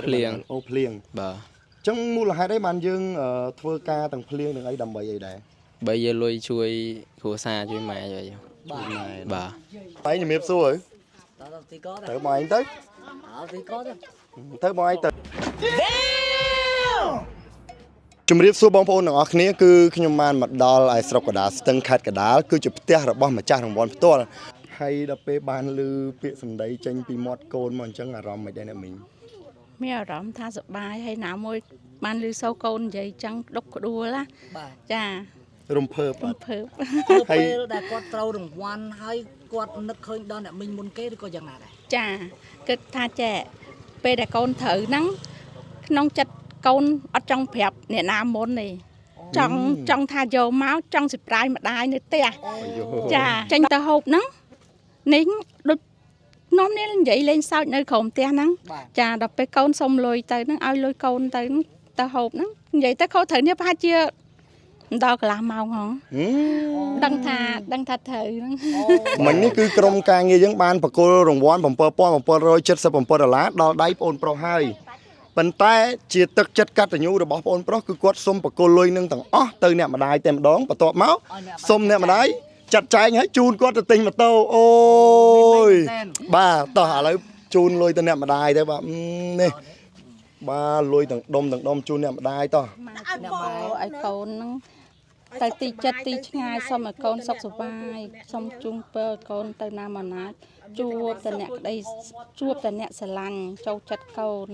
เพลียงโอ้เพลียงบ่จังมูลหายได้มันยังធ្វើការទាំងเพลียងទាំងអីដើម្បីអីដែរបីយកលុយជួយគ្រួសារជួយម៉ែជួយបាទតែជំរាបសួរទៅបងឯងទៅទៅបងឯងទៅជំរាបសួរបងប្អូនទាំងអស់គ្នាគឺខ្ញុំបានមកដល់ឯស្រុកកដាលស្ទឹងខេត្តកដាលគឺជាផ្ទះរបស់ម្ចាស់រង្វាន់ផ្ទាល់ហើយដល់ពេលបានឮពាក្យសម្ដីចេញពីមាត់កូនមកអញ្ចឹងអារម្មណ៍មិនដែរអ្នកមីងមានអារម្មណ៍ថាសប្បាយហើយណាមួយបានឮសូរកូននិយាយចឹងដុកក្ដួលណាចារំភើបពេលដែលគាត់ត្រូវរង្វាន់ហើយគាត់នឹកឃើញដល់អ្នកមីងមុនគេឬក៏យ៉ាងណាដែរចាគិតថាចែពេលដែលកូនត្រូវហ្នឹងក្នុងចិត្តកូនអត់ចង់ប្រាប់អ្នកណាមុនទេចង់ថាយកមកចង់សិប្រាយម្ដាយនៅផ្ទះចាចេញទៅហូបហ្នឹងនេះដូចនាំនេះនិយាយលេងសើចនៅក្រោមផ្ទះហ្នឹងចាដល់ពេលកូនសុំលុយទៅហ្នឹងឲ្យលុយកូនទៅហូបហ្នឹងនិយាយទៅខុសត្រូវនេះប្រហែលជាដល់កន្លះម៉ោងហ៎ដឹងថាត្រូវហ្នឹងមិញនេះគឺក្រុមការងារយើងបានបកគលរង្វាន់$7,777ដល់ដៃបងប្រុសហើយប៉ុន្តែជាទឹកចិត្តកតញ្ញូរបស់បងប្រុសគឺគាត់សុំបកគលលុយនឹងទាំងអស់ទៅអ្នកម្ដាយតែម្ដងបន្ទាប់មកសុំអ្នកម្ដាយចាត់ចែងឲ្យជូនគាត់ទៅទិញម៉ូតូអូយបាទតោះឥឡូវជូនលុយទៅអ្នកម្ដាយទៅបាទនេះបាទលុយទាំងដុំជូនអ្នកម្ដាយតោះអ្នកម៉ែឲ្យកូនហ្នឹងទៅទីចិត្តទីឆ្ងាយសុំឲ្យកូនសុខសប្បាយសុំជូនពរឲ្យកូនទៅណាមកណាជួបតែអ្នកក្តីជួបតែអ្នកស្រឡាញ់ចូលចិត្តកូន